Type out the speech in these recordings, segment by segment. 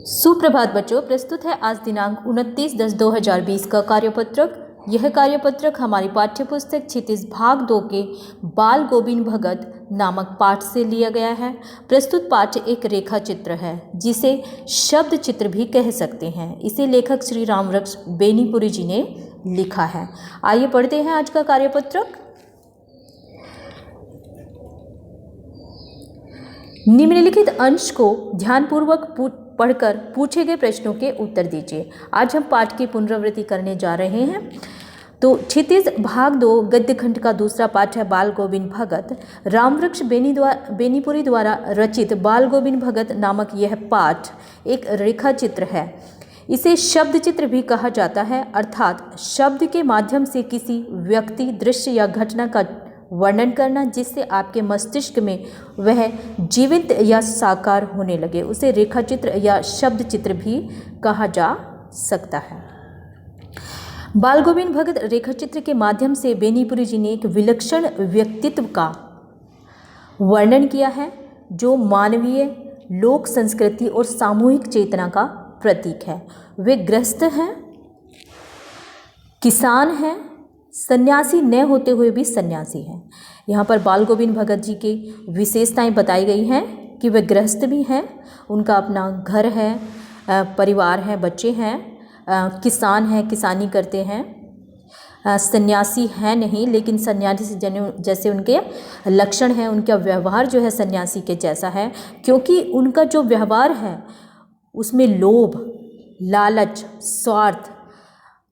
सुप्रभात बच्चों, प्रस्तुत है आज दिनांक 29/10/2020 का कार्यपत्रक। यह कार्यपत्रक हमारी पाठ्यपुस्तक क्षितिज भाग 2 के बाल गोविंद भगत नामक पाठ से लिया गया है। प्रस्तुत पाठ एक रेखा चित्र है जिसे शब्द चित्र भी कह सकते हैं। इसे लेखक श्री रामवृक्ष बेनीपुरी जी ने लिखा है। आइए पढ़ते हैं आज का कार्यपत्रक। निम्नलिखित अंश को ध्यानपूर्वक पढ़कर पूछे गए प्रश्नों के उत्तर दीजिए। आज हम पाठ की पुनरावृत्ति करने जा रहे हैं। तो क्षितिज भाग 2 गद्य खंड का दूसरा पाठ है बाल गोविंद भगत। रामवृक्ष बेनीपुरी द्वारा रचित बाल गोविंद भगत नामक यह पाठ एक रेखा चित्र है। इसे शब्द चित्र भी कहा जाता है, अर्थात शब्द के माध्यम से किसी व्यक्ति, दृश्य या घटना का वर्णन करना जिससे आपके मस्तिष्क में वह जीवित या साकार होने लगे, उसे रेखा चित्र या शब्द चित्र भी कहा जा सकता है। बाल गोविंद भगत रेखा चित्र के माध्यम से बेनीपुरी जी ने एक विलक्षण व्यक्तित्व का वर्णन किया है जो मानवीय, लोक संस्कृति और सामूहिक चेतना का प्रतीक है। वे गृहस्थ हैं, किसान हैं, सन्यासी न होते हुए भी सन्यासी हैं। यहाँ पर बाल गोविंद भगत जी की विशेषताएं बताई गई हैं कि वे गृहस्थ भी हैं, उनका अपना घर है, परिवार है, बच्चे हैं, किसान हैं, किसानी करते हैं, सन्यासी हैं नहीं, लेकिन सन्यासी जैसे उनके लक्षण हैं, उनका व्यवहार जो है सन्यासी के जैसा है, क्योंकि उनका जो व्यवहार है उसमें लोभ, लालच, स्वार्थ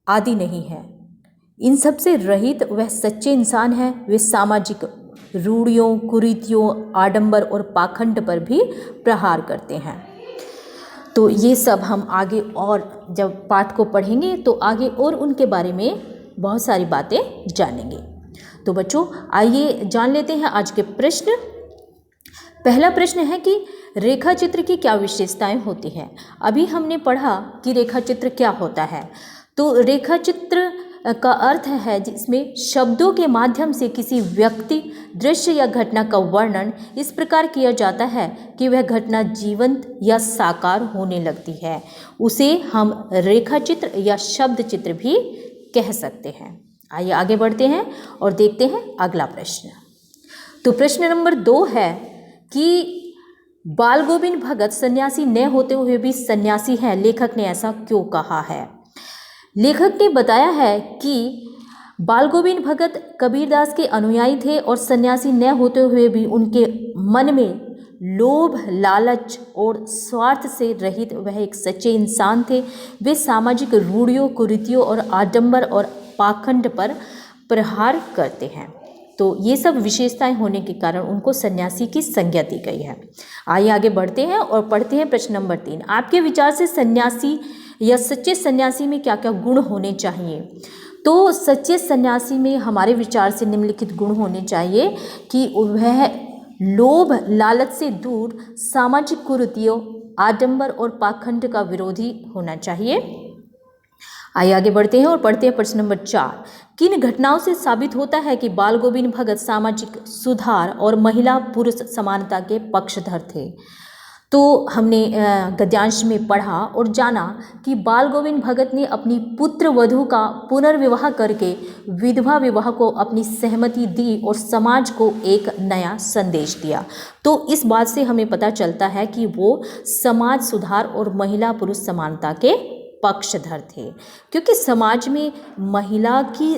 आदि नहीं है। इन सब से रहित वह सच्चे इंसान हैं। वे सामाजिक रूढ़ियों, कुरीतियों, आडंबर और पाखंड पर भी प्रहार करते हैं। तो ये सब हम आगे और जब पाठ को पढ़ेंगे तो आगे और उनके बारे में बहुत सारी बातें जानेंगे। तो बच्चों आइए जान लेते हैं आज के प्रश्न। पहला प्रश्न है कि रेखा चित्र की क्या विशेषताएं होती हैं। अभी हमने पढ़ा कि रेखा चित्र क्या होता है। तो रेखा चित्र का अर्थ है जिसमें शब्दों के माध्यम से किसी व्यक्ति, दृश्य या घटना का वर्णन इस प्रकार किया जाता है कि वह घटना जीवंत या साकार होने लगती है। उसे हम रेखा चित्र या शब्द चित्र भी कह सकते हैं। आइए आगे बढ़ते हैं और देखते हैं अगला प्रश्न। तो प्रश्न नंबर 2 है कि बाल गोविंद भगत सन्यासी न होते हुए भी सन्यासी हैं, लेखक ने ऐसा क्यों कहा है। लेखक ने बताया है कि बाल गोविंद भगत कबीरदास के अनुयायी थे और सन्यासी न होते हुए भी उनके मन में लोभ, लालच और स्वार्थ से रहित वह एक सच्चे इंसान थे। वे सामाजिक रूढ़ियों, कुरीतियों और आडंबर और पाखंड पर प्रहार करते हैं। तो ये सब विशेषताएं होने के कारण उनको सन्यासी की संज्ञा दी गई है। आइए आगे बढ़ते हैं और पढ़ते हैं प्रश्न नंबर 3। आपके विचार से सन्यासी या सच्चे सन्यासी में क्या क्या गुण होने चाहिए। तो सच्चे सन्यासी में हमारे विचार से निम्नलिखित गुण होने चाहिए कि वह लोभ, लालच से दूर, सामाजिक कुरीतियों, आडंबर और पाखंड का विरोधी होना चाहिए। आइए आगे बढ़ते हैं और पढ़ते हैं प्रश्न नंबर 4। किन घटनाओं से साबित होता है कि बाल गोविंद भगत सामाजिक सुधार और महिला पुरुष समानता के पक्षधर थे। तो हमने गद्यांश में पढ़ा और जाना कि बाल गोविंद भगत ने अपनी पुत्र वधू का पुनर्विवाह करके विधवा विवाह को अपनी सहमति दी और समाज को एक नया संदेश दिया। तो इस बात से हमें पता चलता है कि वो समाज सुधार और महिला पुरुष समानता के पक्षधर थे, क्योंकि समाज में महिला की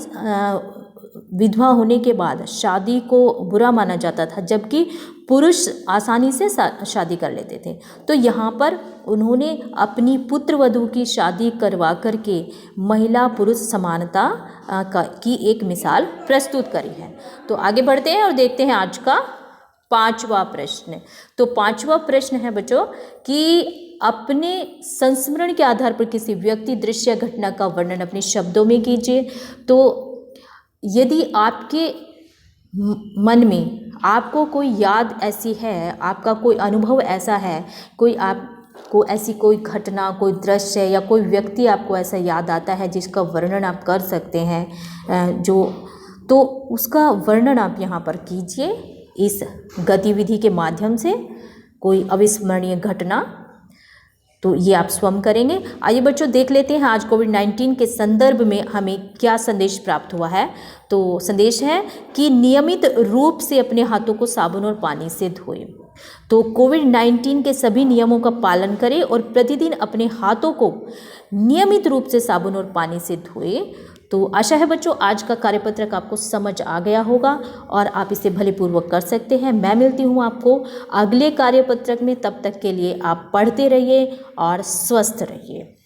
विधवा होने के बाद शादी को बुरा माना जाता था, जबकि पुरुष आसानी से शादी कर लेते थे। तो यहाँ पर उन्होंने अपनी पुत्र वधू की शादी करवा करके महिला पुरुष समानता की एक मिसाल प्रस्तुत करी है। तो आगे बढ़ते हैं और देखते हैं आज का 5वां प्रश्न। तो 5वां प्रश्न है बच्चों कि अपने संस्मरण के आधार पर किसी व्यक्ति, दृश्य, घटना का वर्णन अपने शब्दों में कीजिए। तो यदि आपके मन में आपको कोई याद ऐसी है, आपका कोई अनुभव ऐसा है, कोई आपको ऐसी कोई घटना, कोई दृश्य या कोई व्यक्ति आपको ऐसा याद आता है जिसका वर्णन आप कर सकते हैं, तो उसका वर्णन आप यहाँ पर कीजिए इस गतिविधि के माध्यम से। कोई अविस्मरणीय घटना तो ये आप स्वयं करेंगे। आइए बच्चों देख लेते हैं आज कोविड-19 के संदर्भ में हमें क्या संदेश प्राप्त हुआ है। तो संदेश है कि नियमित रूप से अपने हाथों को साबुन और पानी से धोएं। तो कोविड-19 के सभी नियमों का पालन करें और प्रतिदिन अपने हाथों को नियमित रूप से साबुन और पानी से धोएं। तो आशा है बच्चों आज का कार्यपत्रक आपको समझ आ गया होगा और आप इसे भलीपूर्वक कर सकते हैं। मैं मिलती हूँ आपको अगले कार्यपत्रक में, तब तक के लिए आप पढ़ते रहिए और स्वस्थ रहिए।